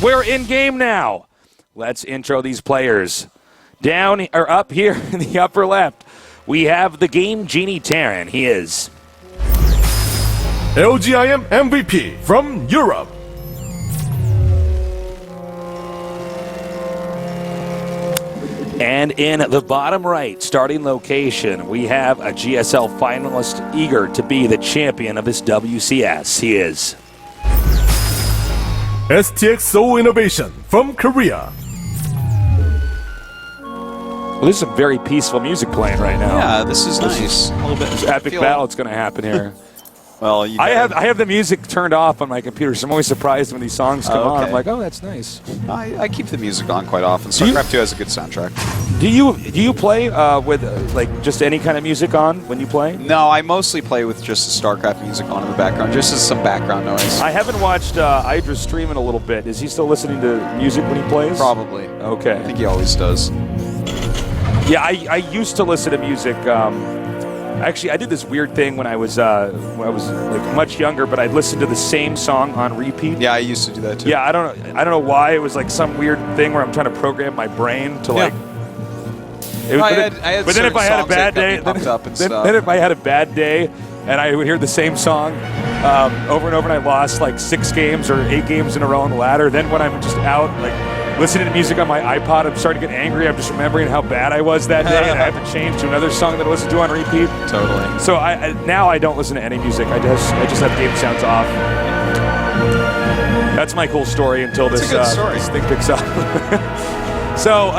We're in game now. Let's intro these players. Down or up here in the upper left, we have the Game Genie Terran. He is LGIM MVP from Europe. And in the bottom right, starting location, we have a GSL finalist eager to be the champion of this WCS. He is STXO INnoVation from Korea. Well, there's some very peaceful music playing right now. Yeah, this is nice. A little bit. There's epic battle that's going to happen here. Well, I have the music turned off on my computer, so I'm always surprised when these songs come on. I'm like, oh, that's nice. I keep the music on quite often. Starcraft 2 has a good soundtrack. Do you play with like just any kind of music on when you play? No, I mostly play with just the Starcraft music on in the background, just as some background noise. I haven't watched Idra stream in a little bit. Is he still listening to music when he plays? Probably. Okay. I think he always does. Yeah, I used to listen to music. Actually, I did this weird thing when I was like much younger, but I'd listen to the same song on repeat. Yeah, I used to do that too. Yeah, I don't know why. It was like some weird thing where I'm trying to program my brain to like. But then if I had a bad day, then if I had a bad day, and I would hear the same song over and over, and I lost like 6 games or 8 games in a row on the ladder. Then when I'm just out like listening to music on my iPod, I'm starting to get angry. I'm just remembering how bad I was that day, and I have to change to another song that I listen to on repeat. Totally. So now I don't listen to any music. I just have game sounds off. That's my cool story until this thing picks up. So,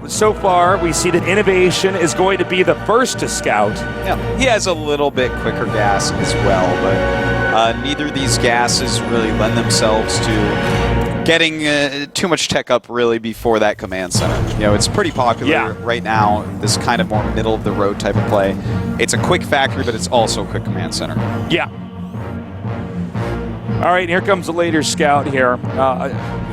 so far we see that INnoVation is going to be the first to scout. Yeah, he has a little bit quicker gas as well, but neither of these gases really lend themselves to getting too much tech up really before that command center. It's pretty popular right now, this kind of more middle of the road type of play. It's a quick factory, but it's also a quick command center. Yeah. All right, here comes the later scout here.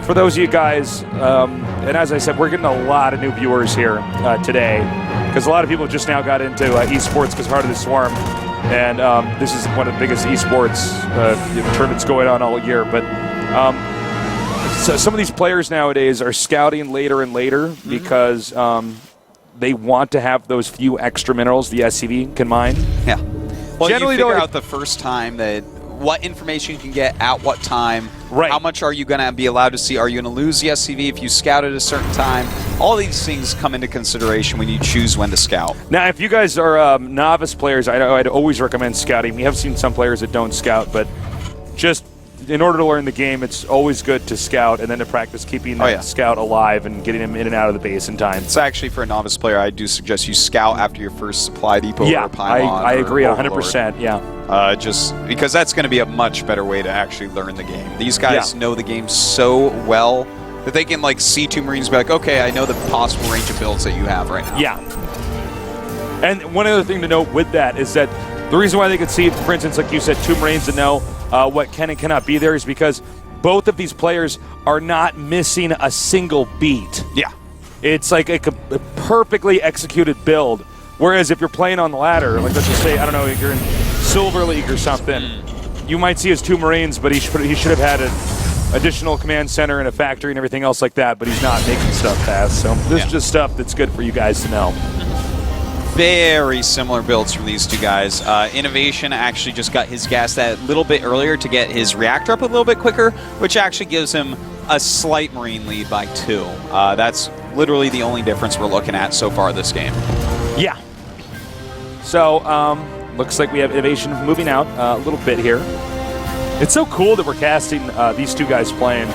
For those of you guys, and as I said, we're getting a lot of new viewers here today because a lot of people just now got into esports because Heart of the Swarm, and this is one of the biggest esports tournaments going on all year. But so some of these players nowadays are scouting later and later because they want to have those few extra minerals the SCV can mine. Yeah. Well, generally, you figure out the first time that what information you can get at what time. Right. How much are you going to be allowed to see? Are you going to lose the SCV if you scout at a certain time? All these things come into consideration when you choose when to scout. Now, if you guys are novice players, I'd always recommend scouting. We have seen some players that don't scout, but just in order to learn the game, it's always good to scout and then to practice keeping that scout alive and getting him in and out of the base in time. So actually, for a novice player, I do suggest you scout after your first supply depot or a pylon. I agree 100%, just because that's going to be a much better way to actually learn the game. These guys know the game so well that they can like see 2 Marines and be like, okay, I know the possible range of builds that you have right now. Yeah. And one other thing to note with that is that the reason why they could see, for instance, like you said, 2 Marines and know what can and cannot be there is because both of these players are not missing a single beat. Yeah. It's like a perfectly executed build. Whereas if you're playing on the ladder, like let's just say, I don't know, you're in Silver League or something, you might see his 2 Marines, but he should have had an additional command center and a factory and everything else like that, but he's not making stuff fast. So this is just stuff that's good for you guys to know. Very similar builds from these 2 guys. INnoVation actually just got his gas that little bit earlier to get his reactor up a little bit quicker, which actually gives him a slight Marine lead by 2. That's literally the only difference we're looking at so far this game. Yeah. So, looks like we have INnoVation moving out a little bit here. It's so cool that we're casting these 2 guys playing.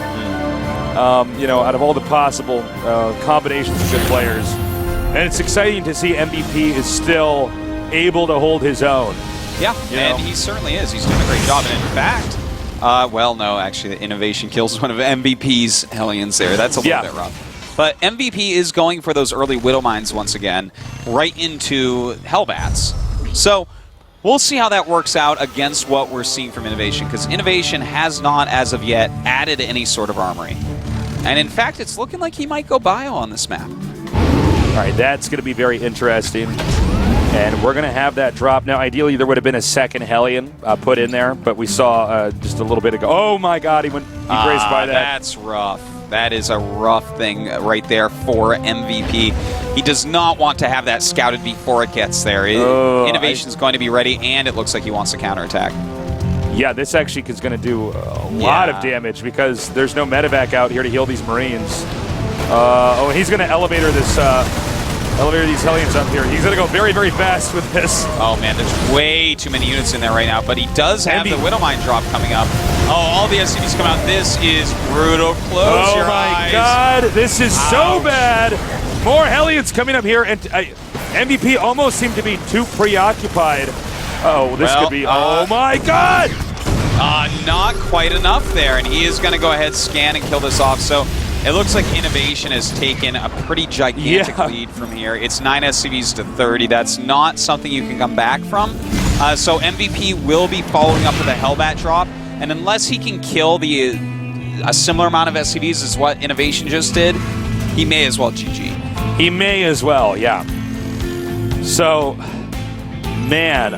Out of all the possible combinations of good players. And it's exciting to see MVP is still able to hold his own. Yeah, and he certainly is. He's doing a great job. And in fact, well, no, actually, the INnoVation kills one of MVP's Hellions there. That's a little bit rough. But MVP is going for those early Widow Mines once again, right into Hellbats. So we'll see how that works out against what we're seeing from INnoVation, because INnoVation has not, as of yet, added any sort of armory. And in fact, it's looking like he might go bio on this map. All right, that's going to be very interesting. And we're going to have that drop. Now, ideally, there would have been a second Hellion put in there, but we saw just a little bit ago. Oh, my God, he grazed by that. That's rough. That is a rough thing right there for MVP. He does not want to have that scouted before it gets there. INnoVation's going to be ready, and it looks like he wants to counterattack. Yeah, this actually is going to do a lot of damage because there's no medevac out here to heal these Marines. Oh, and he's going to elevator these Hellions up here. He's going to go very, very fast with this. Oh, man, there's way too many units in there right now, but he does have the Widowmine drop coming up. Oh, all the SCVs come out. This is brutal. Close your eyes. Oh, my God. This is so bad. More Hellions coming up here, and MVP almost seemed to be too preoccupied. Oh, this could be... oh, my God! Not quite enough there, and he is going to go ahead, scan, and kill this off. So it looks like INnoVation has taken a pretty gigantic lead from here. It's 9 SCVs to 30. That's not something you can come back from. So MVP will be following up with a Hellbat drop, and unless he can kill a similar amount of SCVs as what INnoVation just did, he may as well GG. He may as well, yeah. So, man,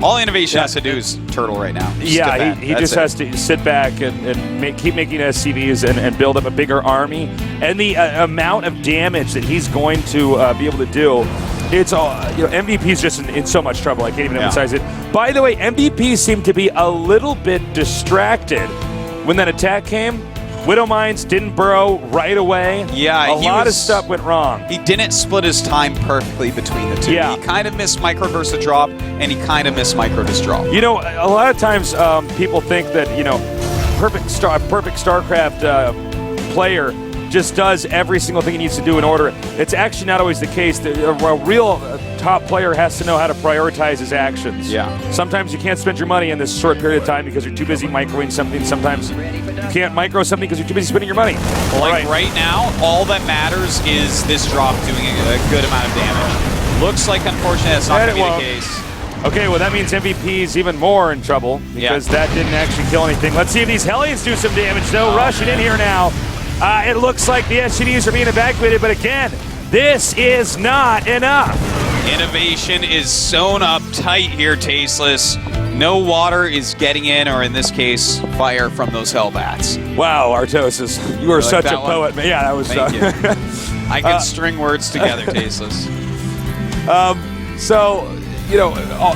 all INnoVation has to do is turtle right now. Yeah, he just has to sit back and keep making SCVs and build up a bigger army. And the amount of damage that he's going to be able to do, it's all, MVP's just in so much trouble. I can't even emphasize it. By the way, MVP seemed to be a little bit distracted when that attack came. Widow Mines didn't burrow right away. Yeah, a lot of stuff went wrong. He didn't split his time perfectly between the two. Yeah. He kind of missed micro versus drop, and he kind of missed micro versus drop. You know, a lot of times people think that, perfect StarCraft player just does every single thing he needs to do in order. It's actually not always the case. A real top player has to know how to prioritize his actions. Yeah. Sometimes you can't spend your money in this short period of time because you're too busy microing something. Sometimes you can't micro something because you're too busy spending your money. Like right now, all that matters is this drop doing a good amount of damage. Looks like, unfortunately, that's not going to be the case. Okay, well, that means MVP's even more in trouble because that didn't actually kill anything. Let's see if these Hellions do some damage, though. Rushing in here now. It looks like the SCVs are being evacuated, but again, this is not enough. INnoVation is sewn up tight here, Tasteless. No water is getting in, or in this case, fire from those Hellbats. Wow, Artosis, you are such a poet. Man. Yeah, that was... Thank you. I can string words together, Tasteless. So,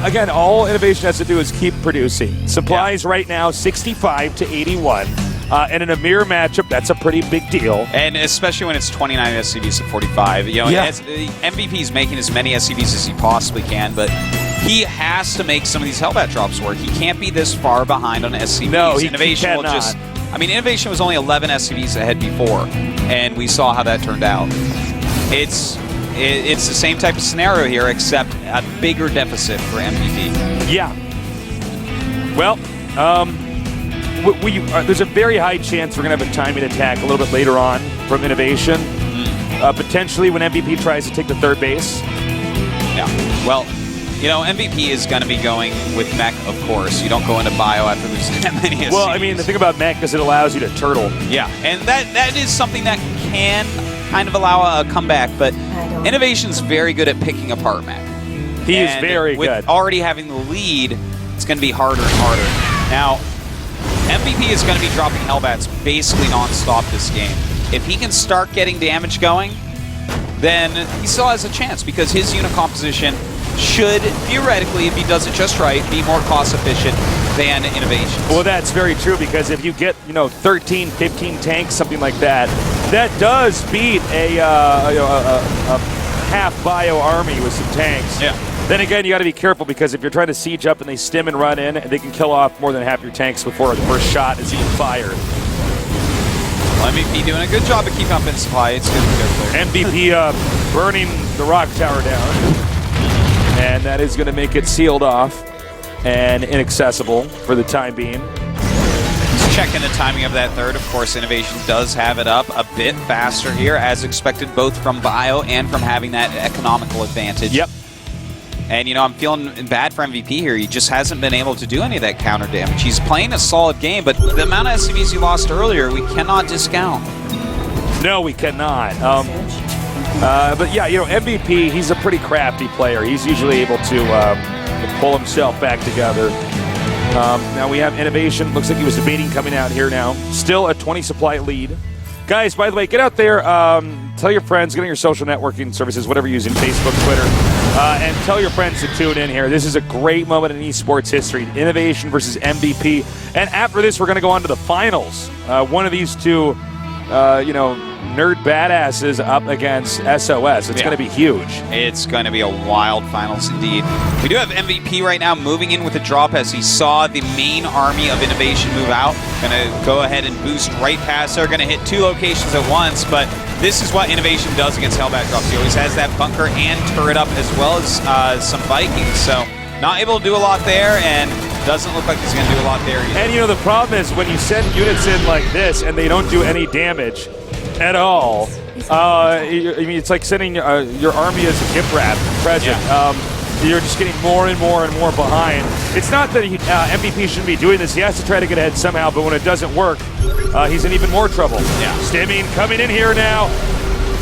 again, all INnoVation has to do is keep producing. Supplies right now, 65 to 81. And in a mirror matchup, that's a pretty big deal. And especially when it's 29 SCVs to 45. MVP's making as many SCVs as he possibly can, but he has to make some of these Hellbat drops work. He can't be this far behind on SCVs. No, INnoVation will just... I mean, INnoVation was only 11 SCVs ahead before, and we saw how that turned out. It's the same type of scenario here, except a bigger deficit for MVP. Yeah. Well, there's a very high chance we're going to have a timing attack a little bit later on from INnoVation. Potentially when MVP tries to take the third base. Yeah. Well, MVP is going to be going with mech, of course. You don't go into bio after losing that many SCVs. Well, I mean, the thing about mech is it allows you to turtle. Yeah, and that is something that can kind of allow a comeback, but INnoVation's very good at picking apart mech. He is very good. With already having the lead, it's going to be harder and harder. Now, MVP is going to be dropping Hellbats basically non-stop this game. If he can start getting damage going, then he still has a chance because his unit composition should, theoretically, if he does it just right, be more cost-efficient than INnoVation. Well, that's very true because if you get, 13, 15 tanks, something like that, that does beat a half-bio army with some tanks. Yeah. Then again, you got to be careful because if you're trying to siege up and they stim and run in, they can kill off more than half your tanks before the first shot is even fired. Well, MVP doing a good job of keeping up in supply. It's going to be good there. MVP burning the rock tower down, and that is going to make it sealed off and inaccessible for the time being. Just checking the timing of that third. Of course, INnoVation does have it up a bit faster here, as expected, both from bio and from having that economical advantage. Yep. And, I'm feeling bad for MVP here. He just hasn't been able to do any of that counter damage. He's playing a solid game, but the amount of SCVs he lost earlier, we cannot discount. No, we cannot. But yeah, you know, MVP, he's a pretty crafty player. He's usually able to pull himself back together. Now we have INnoVation. Looks like he was debating coming out here now. Still a 20 supply lead. Guys, by the way, get out there. Tell your friends, get on your social networking services, whatever you're using, Facebook, Twitter, and tell your friends to tune in here. This is a great moment in esports history. INnoVation versus MVP. And after this, we're going to go on to the finals. One of these two, you know, nerd badasses up against SOS. It's going to be huge. It's going to be a wild finals indeed. We do have MVP right now moving in with a drop as he saw the main army of INnoVation move out. Going to go ahead and boost right past. They're going to hit 2 locations at once, but this is what INnoVation does against Hellbat drops. He always has that bunker and turret up as well as some Vikings. So not able to do a lot there, and doesn't look like he's going to do a lot there either. And you know, the problem is when you send units in like this and they don't do any damage at all, I mean, it's like sending your army as a gift wrap present. Yeah. You're just getting more and more and more behind. It's not that MVP shouldn't be doing this. He has to try to get ahead somehow, but when it doesn't work, he's in even more trouble. Yeah. Stimming coming in here now.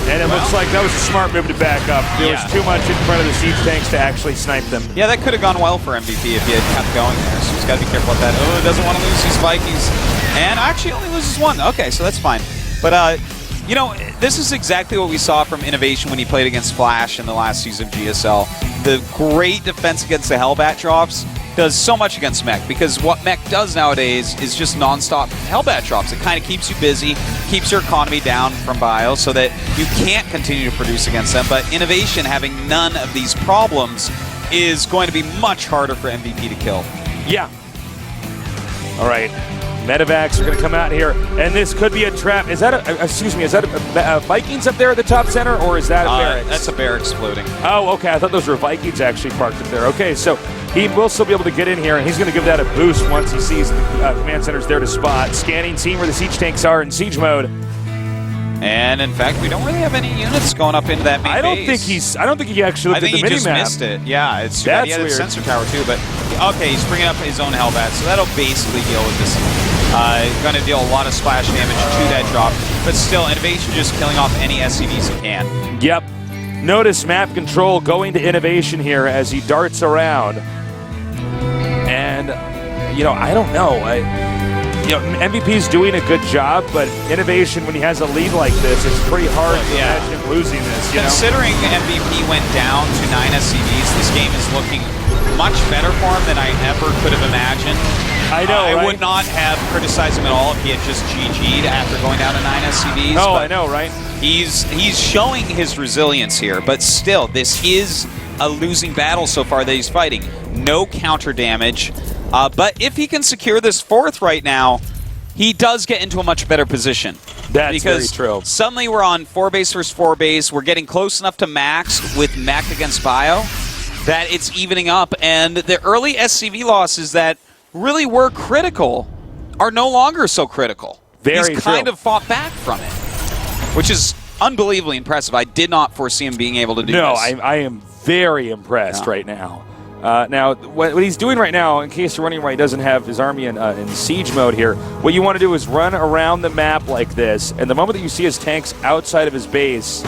And it looks like that was a smart move to back up. There was too much in front of the siege tanks to actually snipe them. Yeah, that could have gone well for MVP if he had kept going there. So he's got to be careful with that. Oh, doesn't want to lose these Vikings. And actually only loses 1. Okay, so that's fine. But, you know, this is exactly what we saw from INnoVation when he played against Flash in the last season of GSL. The great defense against the Hellbat drops does so much against Mech, because what Mech does nowadays is just non-stop Hellbat drops. It kind of keeps you busy, keeps your economy down from bio so that you can't continue to produce against them. But INnoVation, having none of these problems, is going to be much harder for MVP to kill. Yeah. All right. Medevacs are going to come out here, and this could be a trap. Is that is that Vikings up there at the top center, or is that a barracks? That's a barracks floating. Oh, okay. I thought those were Vikings actually parked up there. Okay, so he will still be able to get in here, and he's going to give that a boost once he sees the command center's there to spot. Scanning, seeing where the siege tanks are in siege mode. And in fact, we don't really have any units going up into that main base. I don't think he actually looked at the minimap. I think he just missed it. Yeah, it's That's he had a weird. sensor tower too, but okay, he's bringing up his own Hellbat, so that'll basically deal with this. Going to deal a lot of splash damage to that drop, but still, INnoVation just killing off any SCVs he can. Yep. Notice map control going to INnoVation here as he darts around. And, you know, I don't know. You know, MVP's doing a good job, but INnoVation, when he has a lead like this, it's pretty hard to imagine losing this. Considering MVP went down to 9 SCVs, this game is looking much better for him than I ever could have imagined. I know, I right? would not have criticized him at all if he had just GG'd after going down to 9 SCVs. Oh, I know, right? He's showing his resilience here, but still, this is a losing battle so far that he's fighting. No counter damage. But if he can secure this 4th right now, he does get into a much better position. That's very true. Suddenly we're on 4 base versus 4 base. We're getting close enough to max with mech against bio that it's evening up. And the early SCV losses that really were critical are no longer so critical. He's kind of fought back from it, which is unbelievably impressive. I did not foresee him being able to do this. No, I am very impressed right now. Now, what he's doing right now, in case you're wondering why he doesn't have his army in siege mode here, what you want to do is run around the map like this, and the moment that you see his tanks outside of his base,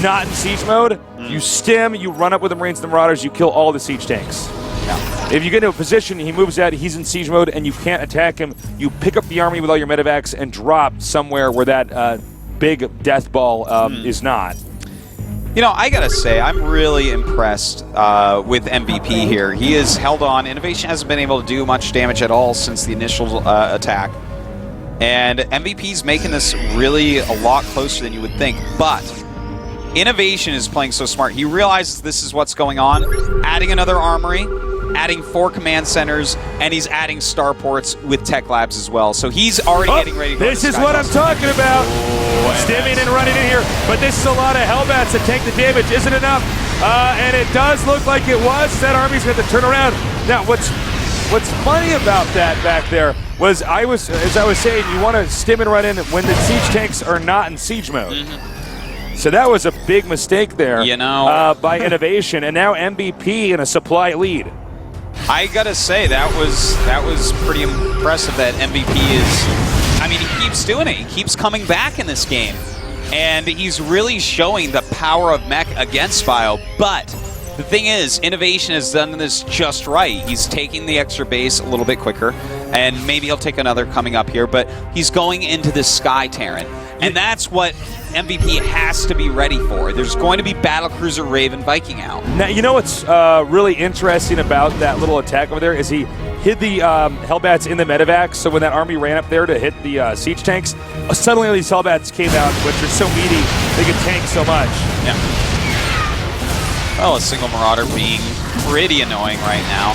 not in siege mode, you stim, you run up with the Marines and the Marauders, you kill all the siege tanks. Yeah. If you get into a position, he moves out, he's in siege mode, and you can't attack him, you pick up the army with all your medevacs and drop somewhere where that big death ball is not. You know, I gotta say, I'm really impressed with MVP here. He has held on. INnoVation hasn't been able to do much damage at all since the initial attack. And MVP's making this really a lot closer than you would think. But INnoVation is playing so smart. He realizes this is what's going on. Adding another armory, adding 4 command centers, and he's adding starports with tech labs as well. So he's already getting ready to go. This is what I'm talking about. Stimming and running in here, but this is a lot of Hellbats to take the damage. Isn't enough, and it does look like it was. That army's going to turn around. Now, what's funny about that back there was as I was saying, you want to stim and run in when the siege tanks are not in siege mode. So that was a big mistake there, you know, by INnoVation, and now MVP in a supply lead. I gotta say that was pretty impressive that MVP is. I mean, he keeps doing it. He keeps coming back in this game. and he's really showing the power of mech against Bio. But the thing is, INnoVation has done this just right. He's taking the extra base a little bit quicker, and maybe he'll take another coming up here, but he's going into the Sky Terran. And that's what MVP has to be ready for. There's going to be Battlecruiser Raven Viking out. Now, you know what's really interesting about that little attack over there is he hid the Hellbats in the medevac, so when that army ran up there to hit the siege tanks, suddenly these Hellbats came out, which are so meaty, they can tank so much. Yeah. Well, a single Marauder being pretty annoying right now.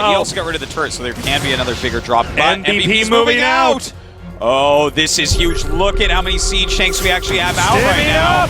He also got rid of the turret, so there can be another bigger drop. But MVP moving out! Oh, this is huge. Look at how many siege tanks we actually have out right now.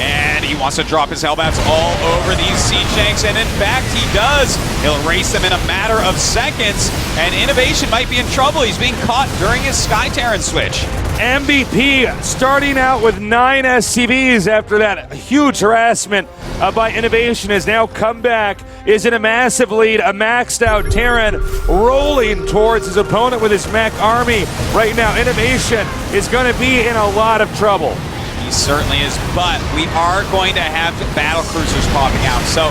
And he wants to drop his Hellbats all over these siege tanks, and in fact, he does. He'll erase them in a matter of seconds, and INnoVation might be in trouble. He's being caught during his Sky Terran switch. MVP starting out with 9 SCVs after that huge harassment by INnoVation has now come back, is in a massive lead, a maxed out Terran rolling towards his opponent with his mech army. Right now, INnoVation is going to be in a lot of trouble. He certainly is, but we are going to have battle cruisers popping out. So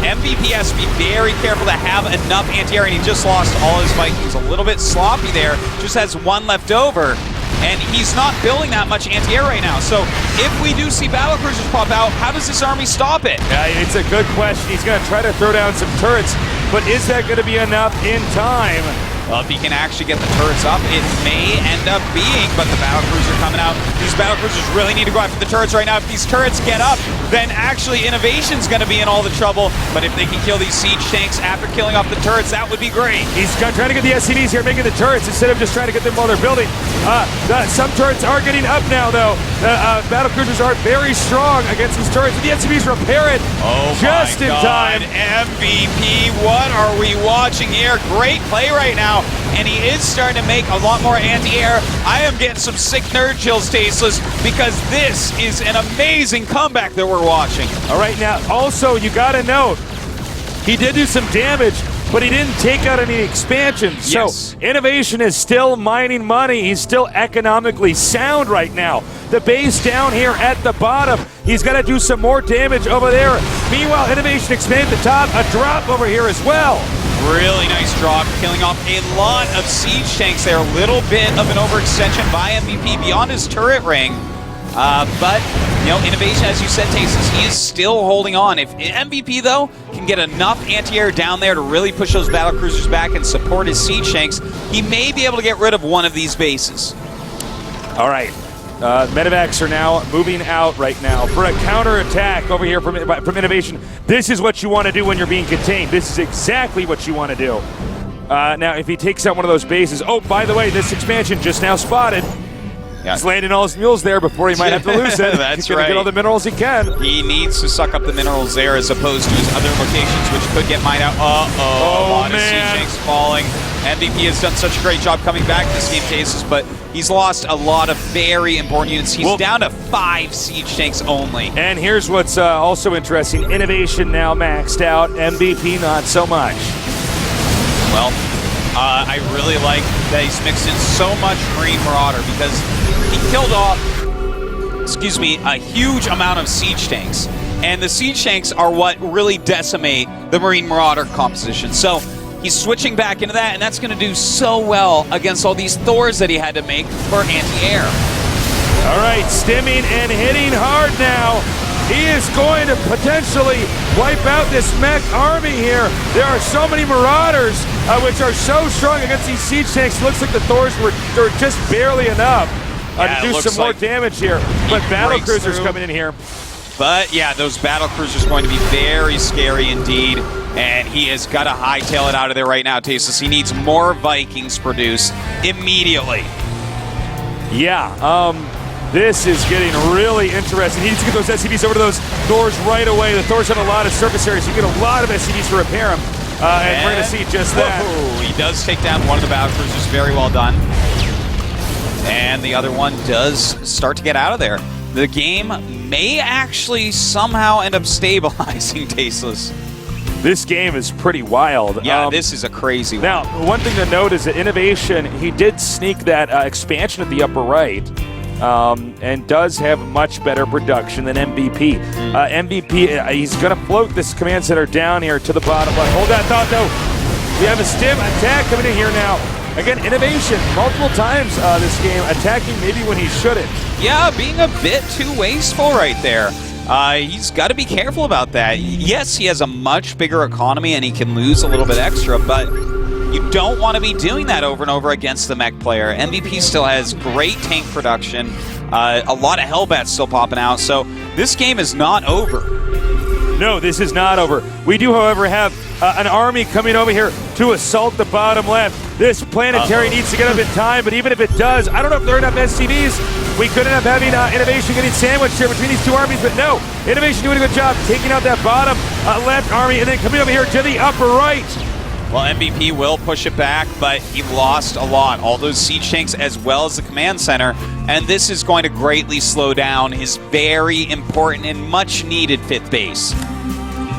MVP has to be very careful to have enough anti-air, and he just lost all his Vikings. A little bit sloppy there, just has one left over. And he's not building that much anti-air right now. So if we do see battlecruisers pop out, how does this army stop it? It's a good question. He's going to try to throw down some turrets, but is that going to be enough in time? Well, if he can actually get the turrets up, it may end up being, but the battlecruiser coming out. These battlecruisers really need to go after the turrets right now. If these turrets get up, then actually INnoVation's going to be in all the trouble. But if they can kill these siege tanks after killing off the turrets, that would be great. He's trying to get the SCVs here, making the turrets instead of just trying to get them while they're building. Some turrets are getting up now, though. Battlecruisers are very strong against these turrets. The SCVs repair it just in time. MVP, what are we watching here? Great play right now. And he is starting to make a lot more anti-air. I am getting some sick nerd chills, Tasteless, because this is an amazing comeback that we're watching. All right, now, also, you got to note, he did do some damage, but he didn't take out any expansions. Yes. So INnoVation is still mining money. He's still economically sound right now. The base down here at the bottom. He's got to do some more damage over there. Meanwhile, INnoVation expanded the top. A drop over here as well. Really nice drop, killing off a lot of siege tanks there. A little bit of an overextension by MVP beyond his turret ring. But, you know, INnoVation, as you said, Tasteless, he is still holding on. If MVP, though, can get enough anti-air down there to really push those battlecruisers back and support his siege tanks, he may be able to get rid of one of these bases. All right. Medevacs are now moving out right now for a counterattack over here from INnoVation. This is what you want to do when you're being contained. This is exactly what you want to do. Now, if he takes out one of those bases... Oh, by the way, this expansion just now spotted. Yeah. He's landing all his mules there before he might have to lose it. That's He's going to get all the minerals he can. He needs to suck up the minerals there as opposed to his other locations, which could get mined out. A lot of siege tanks falling. MVP has done such a great job coming back this game, Tasteless, but he's lost a lot of very important units. He's down to 5 siege tanks only. And here's what's also interesting. INnoVation now maxed out. MVP not so much. Well, I really like that he's mixed in so much Marine Marauder because he killed off, a huge amount of siege tanks. And the siege tanks are what really decimate the Marine Marauder composition. So he's switching back into that, and that's going to do so well against all these Thors that he had to make for anti-air. All right, stimming and hitting hard now. He is going to potentially wipe out this mech army here. There are so many Marauders, which are so strong against these siege tanks. Looks like the Thors were just barely enough to do some more damage here. But battlecruisers coming in here. But yeah, those battlecruisers going to be very scary indeed. And he has got to hightail it out of there right now, Tasteless. He needs more Vikings produced immediately. Yeah, this is getting really interesting. He needs to get those SCVs over to those Thors right away. The Thors have a lot of surface area, so you get a lot of SCVs to repair them. And we're going to see just that. He does take down one of the battlecruisers. Very well done. And the other one does start to get out of there. The game may actually somehow end up stabilizing, Tasteless. This game is pretty wild. Yeah, this is a crazy one. Now, one thing to note is that INnoVation, he did sneak that expansion at the upper right. and does have much better production than MVP. MVP, he's going to float this command center down here to the bottom left. Hold that thought, though. We have a stim attack coming in here now. Again, INnoVation multiple times this game, attacking maybe when he shouldn't. Yeah, being a bit too wasteful right there. He's got to be careful about that. Yes, he has a much bigger economy and he can lose a little bit extra, but you don't want to be doing that over and over against the mech player. MVP still has great tank production, a lot of Hellbats still popping out, so this game is not over. No, this is not over. We do, however, have an army coming over here to assault the bottom left. This planetary needs to get up in time, but even if it does, I don't know if there are enough SCVs. We could end up having INnoVation getting sandwiched here between these two armies, but no. INnoVation doing a good job taking out that bottom left army and then coming over here to the upper right. Well, MVP will push it back, but he lost a lot. All those siege tanks as well as the command center, and this is going to greatly slow down his very important and much needed 5th base.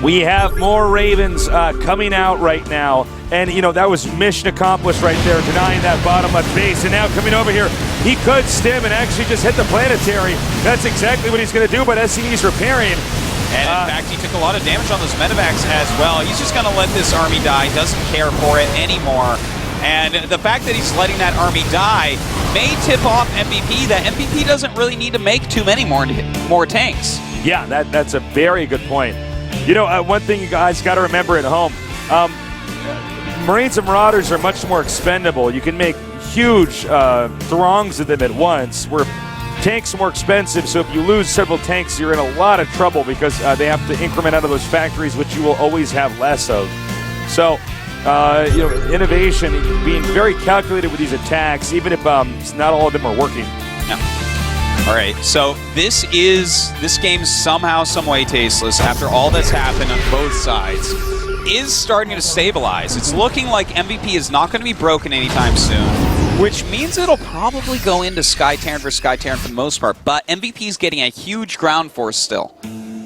We have more Ravens coming out right now, and you know that was mission accomplished right there, denying that bottom left base, and now coming over here, he could stim and actually just hit the planetary. That's exactly what he's going to do, but SCV's repairing. And in fact, he took a lot of damage on those medevacs as well. He's just going to let this army die, doesn't care for it anymore. And the fact that he's letting that army die may tip off MVP that MVP doesn't really need to make too many more tanks. Yeah, that's a very good point. You know, one thing you guys got to remember at home, Marines and Marauders are much more expendable. You can make huge throngs of them at once, where tanks are more expensive, so if you lose several tanks, you're in a lot of trouble because they have to increment out of those factories, which you will always have less of. So, you know, INnoVation being very calculated with these attacks, even if not all of them are working. No. All right, so this game somehow, some way tasteless, after all that's happened on both sides, is starting to stabilize. It's looking like MVP is not going to be broken anytime soon, which means it'll probably go into Sky Terran for Sky Terran for the most part, but MVP is getting a huge ground force still.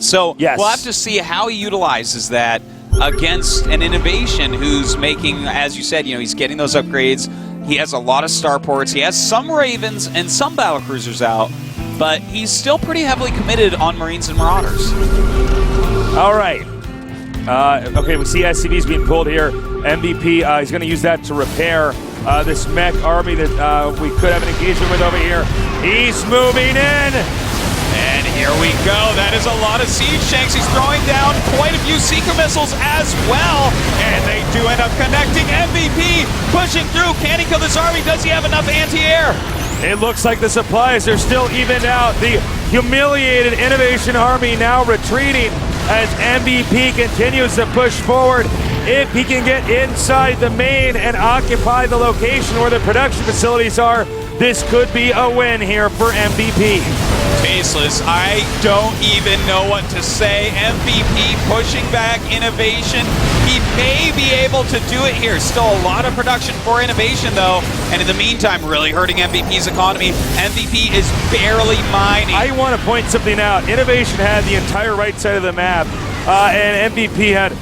So yes, we'll have to see how he utilizes that against an INnoVation who's making, as you said, you know, he's getting those upgrades. He has a lot of starports. He has some Ravens and some battlecruisers out, but he's still pretty heavily committed on Marines and Marauders. All right. Okay, we see SCVs being pulled here. MVP, he's going to use that to repair this mech army that we could have an engagement with over here. He's moving in. And here we go. That is a lot of siege tanks. He's throwing down quite a few seeker missiles as well. And they do end up connecting. MVP pushing through. Can he kill this army? Does he have enough anti-air? It looks like the supplies are still evened out. The humiliated INnoVation army now retreating as MVP continues to push forward. If he can get inside the main and occupy the location where the production facilities are, this could be a win here for MVP. Tasteless, I don't even know what to say. MVP pushing back INnoVation. He may be able to do it here. Still a lot of production for INnoVation though, and in the meantime really hurting MVP's economy. MVP is barely mining. I want to point something out. INnoVation had the entire right side of the map, and MVP had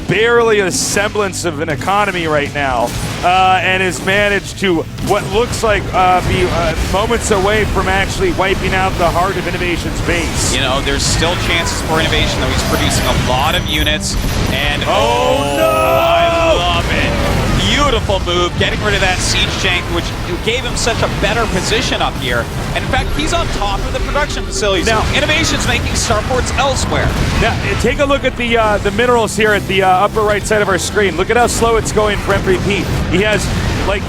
barely a semblance of an economy right now, and has managed to what looks like be moments away from actually wiping out the heart of INnoVation's base. You know, there's still chances for INnoVation, though. He's producing a lot of units, and oh no! I love it. Beautiful move, getting rid of that siege tank, which gave him such a better position up here. And in fact, he's on top of the production facilities. Now, INnoVation's making starports elsewhere. Now, take a look at the minerals here at the upper right side of our screen. Look at how slow it's going for MVP. He has, like,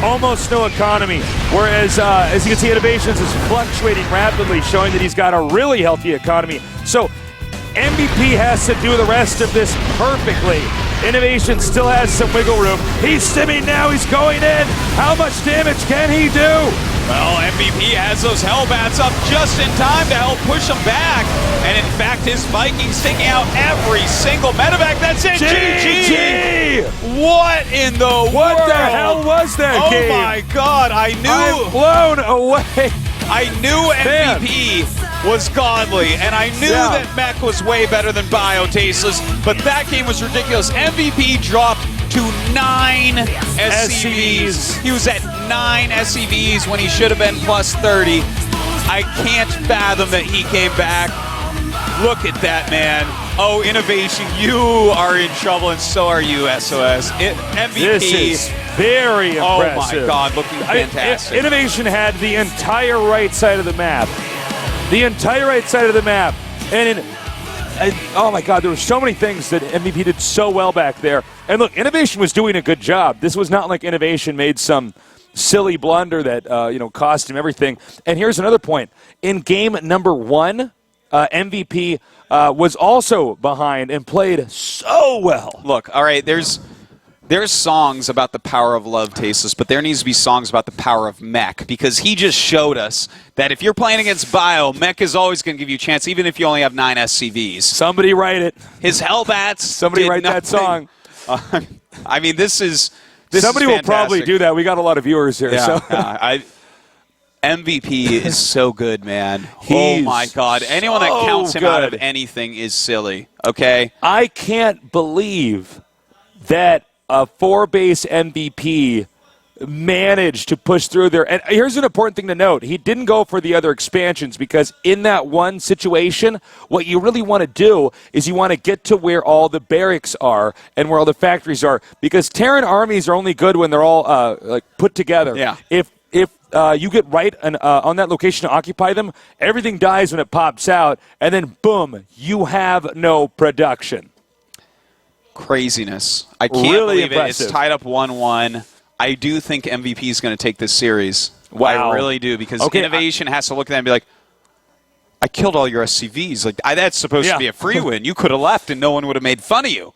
almost no economy, whereas, as you can see, INnoVations is fluctuating rapidly, showing that he's got a really healthy economy. So, MVP has to do the rest of this perfectly. INnoVation still has some wiggle room. He's stimming now, he's going in. How much damage can he do? Well, MVP has those Hellbats up just in time to help push him back. And in fact, his Vikings taking out every single medevac. That's it, GG! What in the world? What the hell was that game? Oh my God, I knew. I'm blown away. I knew MVP was godly, and I knew that Mech was way better than Bio Tasteless, but that game was ridiculous. MVP dropped to 9 SCVs. He was at 9 SCVs when he should have been plus 30. I can't fathom that he came back. Look at that, man. Oh, INnoVation, you are in trouble, and so are you, SOS. MVP. This is very impressive. Oh, my God, looking fantastic. INnoVation had the entire right side of the map. The entire right side of the map. And oh, my God, there were so many things that MVP did so well back there. And look, INnoVation was doing a good job. This was not like INnoVation made some silly blunder that cost him everything. And here's another point. In game number 1, MVP was also behind and played so well. Look, all right, there's songs about the power of love, Tasteless, but there needs to be songs about the power of mech, because he just showed us that if you're playing against Bio, mech is always going to give you a chance, even if you only have 9 SCVs. Somebody write it. His Hellbats. Somebody write that song. I mean, this is somebody will fantastic. probably do that. We got a lot of viewers here. Yeah, so. MVP is so good, man. Oh, my God. Anyone that counts him out of anything is silly, okay? I can't believe that a 4-base MVP managed to push through there. And here's an important thing to note. He didn't go for the other expansions, because in that one situation, what you really want to do is you want to get to where all the barracks are and where all the factories are, because Terran armies are only good when they're all put together. Yeah. If you get right on that location to occupy them, everything dies when it pops out, and then boom, you have no production. Craziness. I can't really believe impressive. It's tied up 1-1. I do think MVP is going to take this series. Wow. I really do, because INnoVation has to look at that and be like, I killed all your SCVs. Like, that's supposed to be a free win. You could have left and no one would have made fun of you.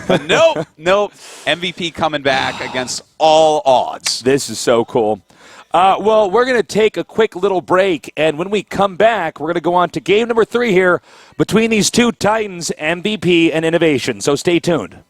But nope. MVP coming back against all odds. This is so cool. Well, we're going to take a quick little break, and when we come back, we're going to go on to game number 3 here between these two titans, MVP and INnoVation. So stay tuned.